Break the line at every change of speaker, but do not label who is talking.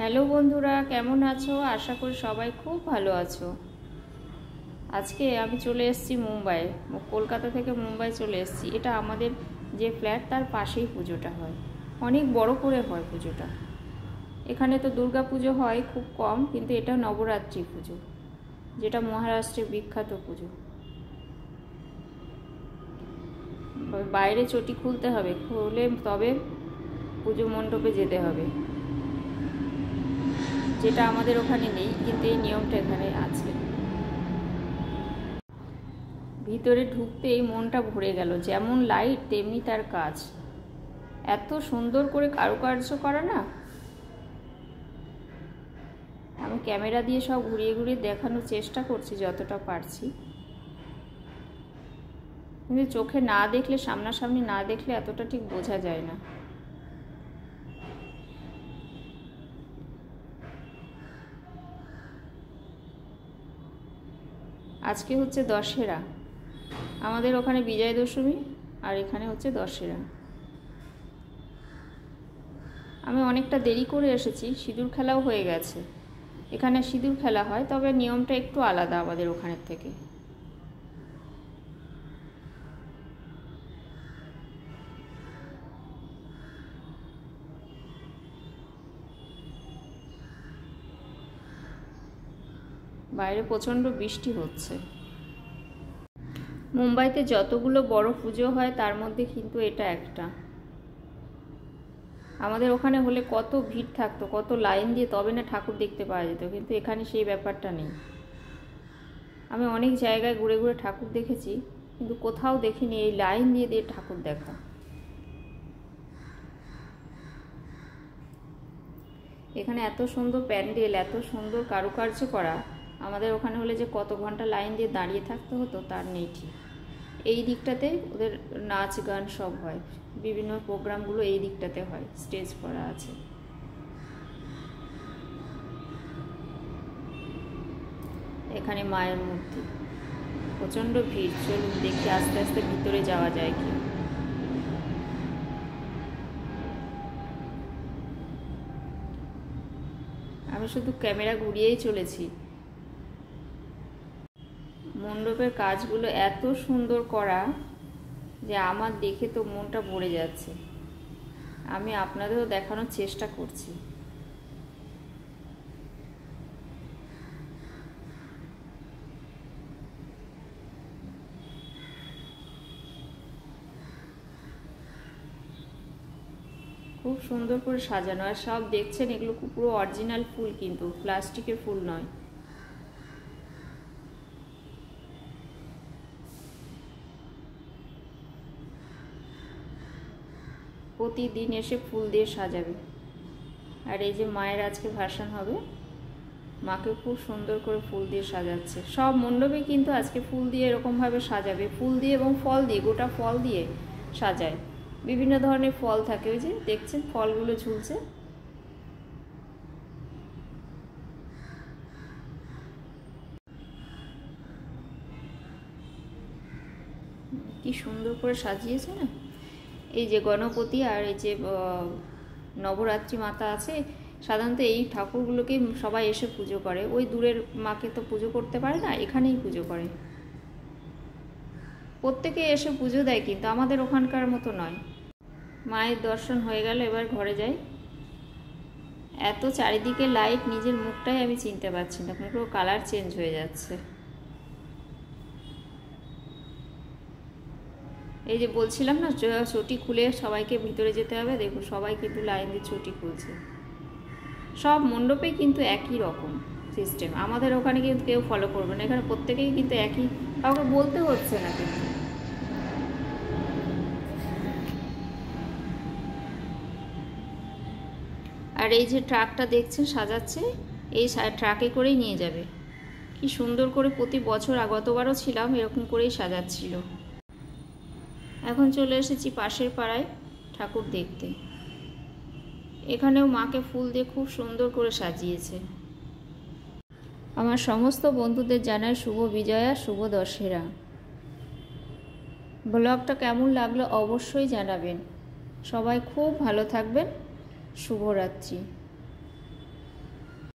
Hello বন্ধুরা, কেমন আছো? আশা করি সবাই খুব ভালো আছো। আজকে আমি চলে এসেছি মুম্বাই, কলকাতা থেকে মুম্বাই চলে এসেছি। এটা আমাদের যে ফ্ল্যাট তার পাশেই পুজোটা হয়, অনেক বড় করে হয় পুজোটা। এখানে তো দুর্গা পুজো হয় খুব কম, কিন্তু এটা নবরাত্রি পুজো, যেটা মহারাষ্ট্রের বিখ্যাত পুজো। বাইরে চটি খুলতে হবে, খুলে তবে পুজো মণ্ডপে যেতে হবে, যেটা আমাদের ওখানে নেই, কিন্তু এই নিয়মটা এখানে আছে। ভিতরে ঢুকতেই মনটা ভরে গেল, যেমন লাইট তেমনি তার কাজ। এত সুন্দর করে কারুকার্য করা না। আমি ক্যামেরা দিয়ে সব ঘুরিয়ে ঘুরিয়ে দেখানোর চেষ্টা করছি যতটা পারছি, কিন্তু চোখে না দেখলে, সামনাসামনি না দেখলে এতটা ঠিক বোঝা যায় না। আজকে হচ্ছে দশেরা, আমাদের ওখানে বিজয়া দশমী আর এখানে হচ্ছে দশেরা। আমি অনেকটা দেরি করে এসেছি, সিঁদুর খেলাও হয়ে গেছে। এখানে সিঁদুর খেলা হয়, তবে নিয়মটা একটু আলাদা আমাদের ওখানের থেকে। বাইরে প্রচণ্ড বৃষ্টি হচ্ছে। মুম্বাইতে যতগুলো বড় পুজো হয় তার মধ্যে কিন্তু এটা একটা। আমাদের ওখানে হলে কত ভিড় থাকতো, কত লাইন দিয়ে তবে না ঠাকুর দেখতে পাওয়া যেত, কিন্তু এখানে সেই ব্যাপারটা নেই। আমি অনেক জায়গায় ঘুরে ঘুরে ঠাকুর দেখেছি, কিন্তু কোথাও দেখিনি এই লাইন দিয়ে দিয়ে ঠাকুর দেখা। এখানে এত সুন্দর প্যান্ডেল, এত সুন্দর কারুকার্য করা, আমাদের ওখানে হলে যে কত ঘন্টা লাইন দিয়ে দাঁড়িয়ে থাকতে হতো তার নেই ঠিক। এই দিকটাতে ওদের নাচ গান সব হয়, বিভিন্ন প্রোগ্রামগুলো এই দিকটাতে হয়, স্টেজ করা আছে। এখানে মায়ের মূর্তি, প্রচণ্ড ভিড়। চলুন দেখি আস্তে আস্তে ভিতরে যাওয়া যায় কি। আমি শুধু ক্যামেরা ঘুরিয়েই চলেছি। মণ্ডপের কাজগুলো এত সুন্দর করা যে আমার দেখে তো মনটা ভরে যাচ্ছে। আমি আপনাদেরও দেখানোর চেষ্টা করছি। খুব সুন্দর করে সাজানো, আর সব দেখছেন এগুলো পুরো অরিজিনাল ফুল, কিন্তু প্লাস্টিকের ফুল নয়। প্রতিদিন এসে ফুল দিয়ে সাজাবে। আর এই যে মায়ের আজকে ভাসান হবে, মাকে খুব সুন্দর করে ফুল দিয়ে সাজাচ্ছে। সব মণ্ডপে কিন্তু আজকে ফুল দিয়ে এরকমভাবে সাজাবে, ফুল দিয়ে এবং ফল দিয়ে, গোটা ফল দিয়ে সাজায়। বিভিন্ন ধরনের ফল থাকে, ওই যে দেখছেন ফলগুলো ঝুলছে। কি সুন্দর করে সাজিয়েছে না। এই যে গণপতি আর এই যে নবরাত্রি মাতা আছে, সাধারণত এই ঠাকুরগুলোকে সবাই এসে পুজো করে। ওই দূরের মাকে তো পুজো করতে পারে না, এখানেই পুজো করে। প্রত্যেকে এসে পুজো দেয়, কিন্তু আমাদের ওখানকার মতো নয়। মায়ের দর্শন হয়ে গেল, এবার ঘরে যাই। এত চারিদিকে লাইট, নিজের মুখটাই আমি চিনতে পারছি না, পুরো কালার চেঞ্জ হয়ে যাচ্ছে। এই যে বলছিলাম না, চটি খুলে সবাইকে ভিতরে যেতে হবে। দেখুন সবাই কিন্তু লাইন দিয়ে চটি খুলছে। সব মণ্ডপে কিন্তু একই রকম সিস্টেম, আমাদের ওখানে কিন্তু কেউ ফলো করবে না। এখানে প্রত্যেকেই কিন্তু একই, কাউকে বলতে হচ্ছে না কিন্তু। আর এই যে ট্রাকটা দেখছেন সাজাচ্ছে, এই ট্রাকে করেই নিয়ে যাবে। কি সুন্দর করে প্রতি বছর, গতবারও ছিলাম এরকম করেই সাজাচ্ছিল। এখন চলে এসেছি পাশের পাড়ায় ঠাকুর দেখতে। এখানেও মাকে ফুল দিয়ে খুব সুন্দর করে সাজিয়েছে। আমার সমস্ত বন্ধুদের জানাই শুভ বিজয়া, শুভ দশেরা। ব্লগটা কেমন লাগলো অবশ্যই জানাবেন। সবাই খুব ভালো থাকবেন। শুভরাত্রি।